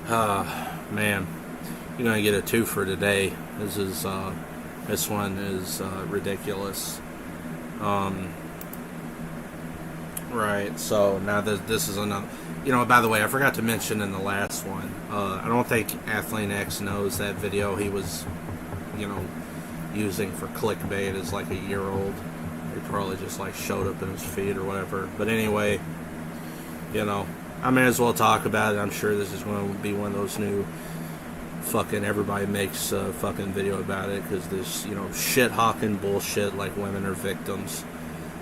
Man, you're gonna get a two for today. This one is ridiculous. Right. So now this is another. By the way, I forgot to mention in the last one. I don't think Athlean X knows that video he was, using for clickbait is like a year old. He probably just showed up in his feed or whatever. But anyway, I may as well talk about it. I'm sure this is going to be one of those new fucking everybody makes a fucking video about it because this, shit hawking bullshit like women are victims.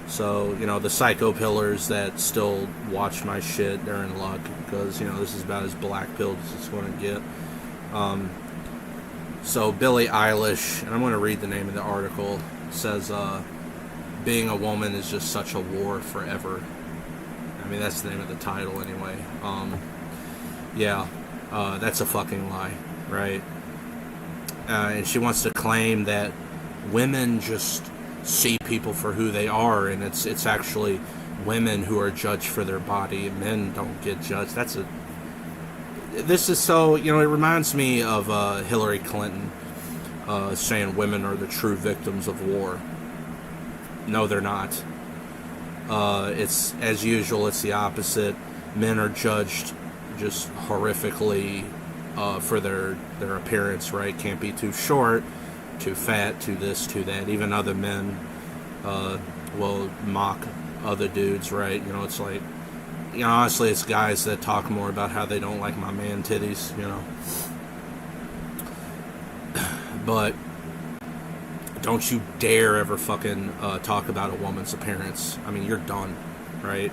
So, the psycho pillars that still watch my shit, they're in luck because, this is about as black pilled as it's going to get. So, Billie Eilish, and I'm going to read the name of the article, says, being a woman is just such a war forever. I mean, that's the name of the title anyway. That's a fucking lie, right? And she wants to claim that women just see people for who they are, and it's actually women who are judged for their body. Men don't get judged. This is so, it reminds me of Hillary Clinton saying women are the true victims of war. No, they're not. It's, as usual, it's the opposite. Men are judged just horrifically for their appearance, right? Can't be too short, too fat, too this, too that. Even other men will mock other dudes, right? It's like, honestly, it's guys that talk more about how they don't like my man titties, But don't you dare ever fucking talk about a woman's appearance. I mean, you're done, right?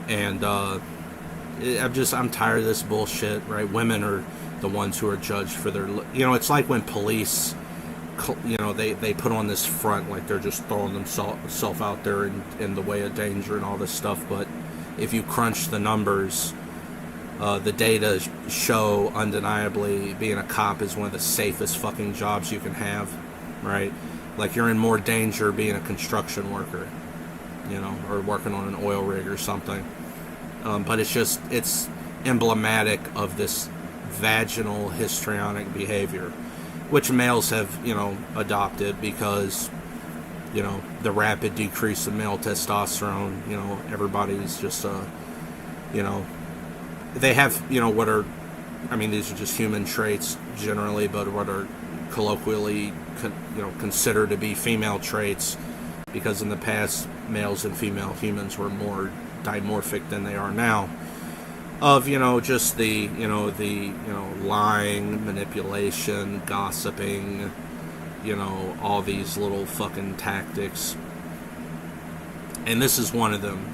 And I'm tired of this bullshit, right? Women are the ones who are judged for their, it's like when police, they put on this front like they're just throwing themselves out there in the way of danger and all this stuff. But if you crunch the numbers, the data show undeniably being a cop is one of the safest fucking jobs you can have, right? Like you're in more danger being a construction worker, or working on an oil rig or something. But it's emblematic of this vaginal histrionic behavior, which males have, adopted because, the rapid decrease in male testosterone, everybody's just, they have, what are, these are just human traits generally, but what are colloquially, considered to be female traits, because in the past, males and female humans were more dimorphic than they are now, of, just the lying, manipulation, gossiping, all these little fucking tactics. And this is one of them.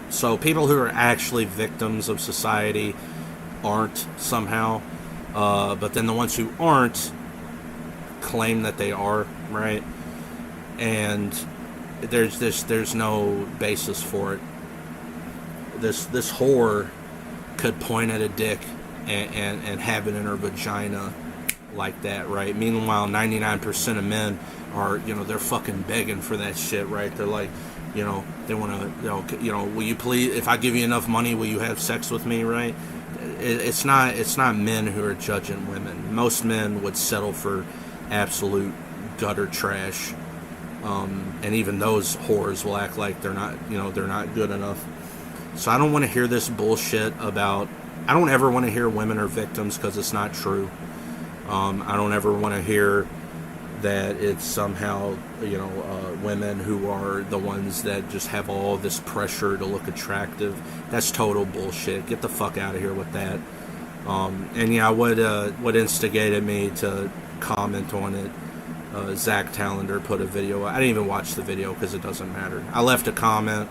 So people who are actually victims of society aren't somehow, but then the ones who aren't claim that they are, right? And there's no basis for it. This whore could point at a dick and have it in her vagina like that, right? Meanwhile, 99% of men are, they're fucking begging for that shit, right? They're like, they want to, will you please, if I give you enough money, will you have sex with me, right? It's not men who are judging women. Most men would settle for absolute gutter trash, and even those whores will act like they're not good enough. So I don't want to hear this bullshit about, I don't ever want to hear women are victims because it's not true. I don't ever want to hear that it's somehow, women who are the ones that just have all this pressure to look attractive. That's total bullshit. Get the fuck out of here with that. What instigated me to comment on it, Zach Tallender put a video. I didn't even watch the video because it doesn't matter. I left a comment.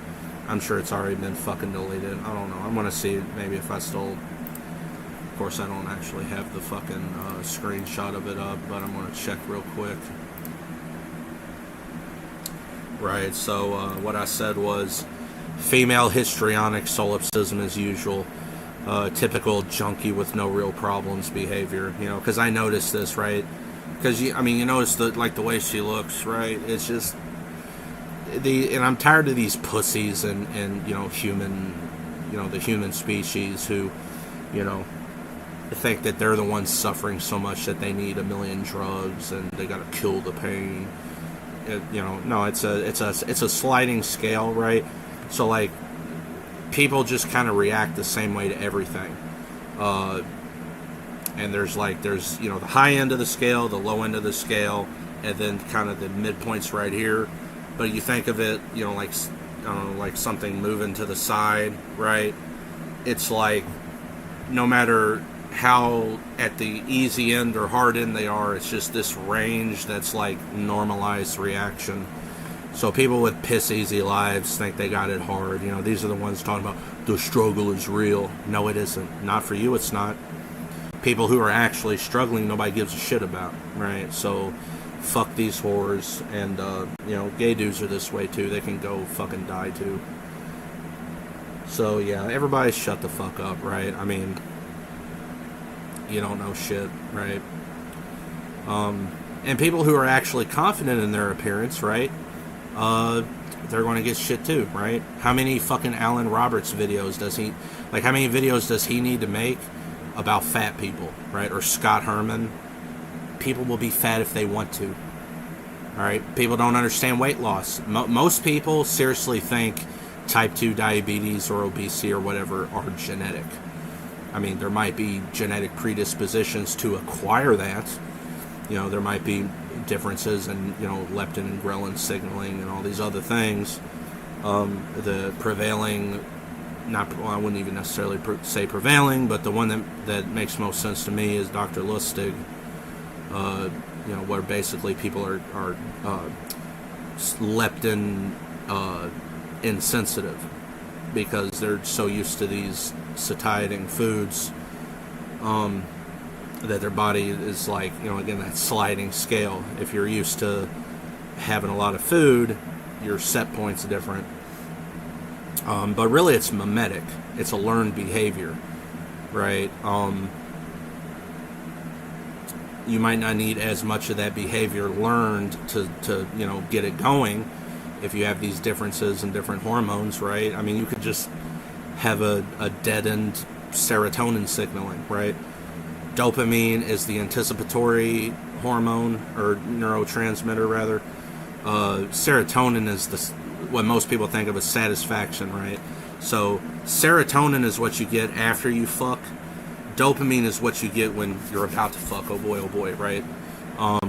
I'm sure it's already been fucking deleted. I don't know. I'm going to see maybe if I still... Of course, I don't actually have the fucking screenshot of it up, but I'm going to check real quick. Right, so what I said was female histrionic solipsism as usual. Typical junkie with no real problems behavior, because I noticed this, right? Because, you notice the way she looks, right? It's just... and I'm tired of these pussies and human, the human species who, you know, think that they're the ones suffering so much that they need a million drugs and they got to kill the pain. No, it's a sliding scale, right? So like, people just kind of react the same way to everything. And there's the high end of the scale, the low end of the scale, and then kind of the midpoints right here. But you think of it, like, I don't know, like something moving to the side, right? It's like, no matter how at the easy end or hard end they are, it's just this range that's like normalized reaction. So people with piss easy lives think they got it hard. These are the ones talking about the struggle is real. No, it isn't. Not for you, it's not. People who are actually struggling, nobody gives a shit about, right? So fuck these whores. And gay dudes are this way too. They can go fucking die too. So yeah, everybody shut the fuck up, right? I mean, you don't know shit, right? And people who are actually confident in their appearance, right? They're going to get shit too, right? How many fucking Alan Roberts videos does he, like, how many videos does he need to make about fat people, right? Or Scott Herman? People will be fat if they want to, all right? People don't understand weight loss. Most people seriously think type 2 diabetes or obesity or whatever are genetic. I mean, there might be genetic predispositions to acquire that. There might be differences in, leptin and ghrelin signaling and all these other things. The prevailing, I wouldn't even necessarily say prevailing, but the one that makes most sense to me is Dr. Lustig, where basically people are leptin insensitive because they're so used to these satiating foods that their body is like, again, that sliding scale. If you're used to having a lot of food, your set point's different. But really it's mimetic. It's a learned behavior, right? You might not need as much of that behavior learned to get it going if you have these differences in different hormones, right? I mean, you could just have a deadened serotonin signaling, right? Dopamine is the anticipatory hormone, or neurotransmitter, rather. Serotonin is what most people think of as satisfaction, right? So serotonin is what you get after you fuck. Dopamine is what you get when you're about to fuck. Oh boy, right? I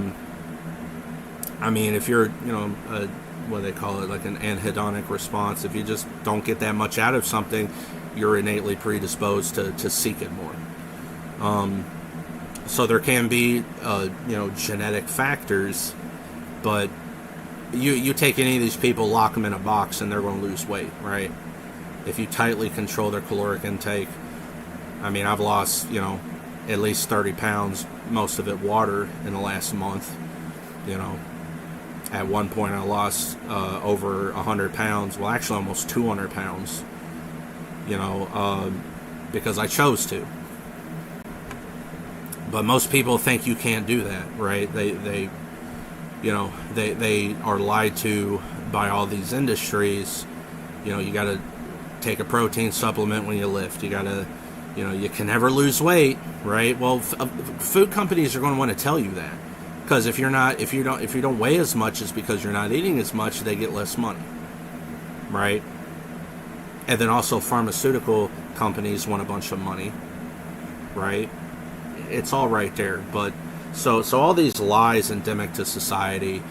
mean, if you're, what do they call it, like an anhedonic response, if you just don't get that much out of something, you're innately predisposed to seek it more. So there can be, genetic factors, but you take any of these people, lock them in a box, and they're going to lose weight, right? If you tightly control their caloric intake. I mean, I've lost, at least 30 pounds, most of it water, in the last month. At one point I lost over 100 pounds, well, actually almost 200 pounds, because I chose to. But most people think you can't do that, right? They are lied to by all these industries. You got to take a protein supplement when you lift. You got to, you can never lose weight, right? Well, food companies are going to want to tell you that, because if you don't weigh as much, it's because you're not eating as much. They get less money, right? And then also pharmaceutical companies want a bunch of money, right? It's all right there. But so all these lies endemic to society.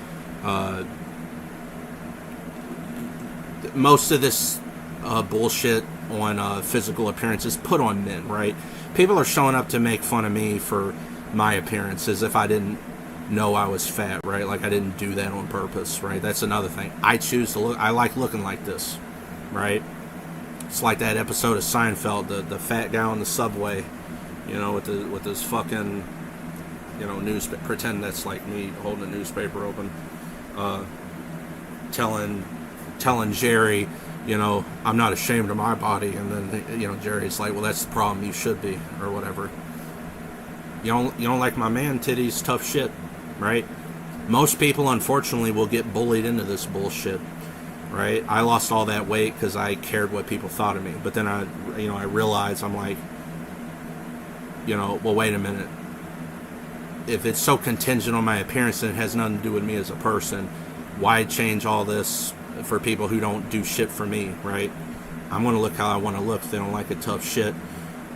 Most of this bullshit on physical appearance is put on men, right? People are showing up to make fun of me for my appearance as if I didn't know I was fat, right? Like I didn't do that on purpose, right? That's another thing. I choose to look. I like looking like this, right? It's like that episode of Seinfeld, the fat guy on the subway, with this fucking, newspaper. Pretend that's like me holding a newspaper open, telling Jerry, I'm not ashamed of my body, and then Jerry's like, well, that's the problem. You should be, or whatever. You don't like my man titties, tough shit, right? Most people, unfortunately, will get bullied into this bullshit, right? I lost all that weight because I cared what people thought of me, but then I realized, I'm like, well, wait a minute. If it's so contingent on my appearance and it has nothing to do with me as a person, why change all this for people who don't do shit for me, right? I'm going to look how I want to look. If they don't like it, tough shit.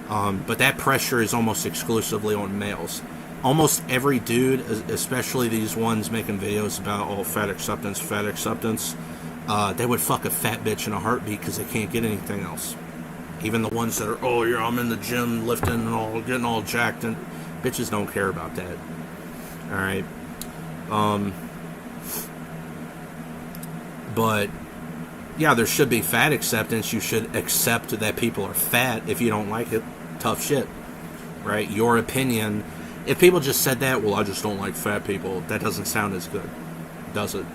But that pressure is almost exclusively on males. Almost every dude, especially these ones making videos about, fat acceptance, they would fuck a fat bitch in a heartbeat because they can't get anything else. Even the ones that are, I'm in the gym lifting and getting all jacked, and bitches don't care about that. Alright? But yeah, there should be fat acceptance. You should accept that people are fat. If you don't like it, tough shit, right? Your opinion. If people just said that, well, I just don't like fat people, that doesn't sound as good, does it?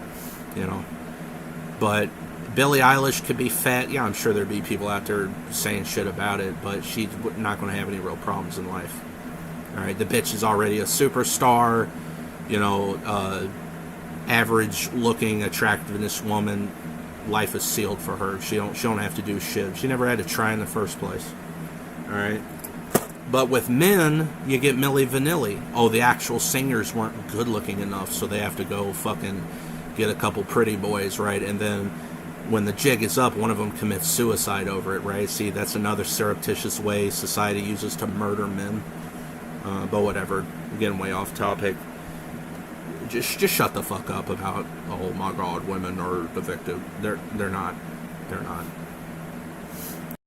But Billie Eilish could be fat. Yeah, I'm sure there'd be people out there saying shit about it, but she's not going to have any real problems in life. All right, the bitch is already a superstar, average-looking attractiveness woman. Life is sealed for her. She don't have to do shit. She never had to try in the first place. All right. But with men, you get Milli Vanilli. Oh, the actual singers weren't good-looking enough, so they have to go fucking get a couple pretty boys, right? And then when the jig is up, one of them commits suicide over it, right? See, that's another surreptitious way society uses to murder men. But whatever. We're getting way off topic. Just shut the fuck up about, oh my god, women are the victim. They're not. They're not.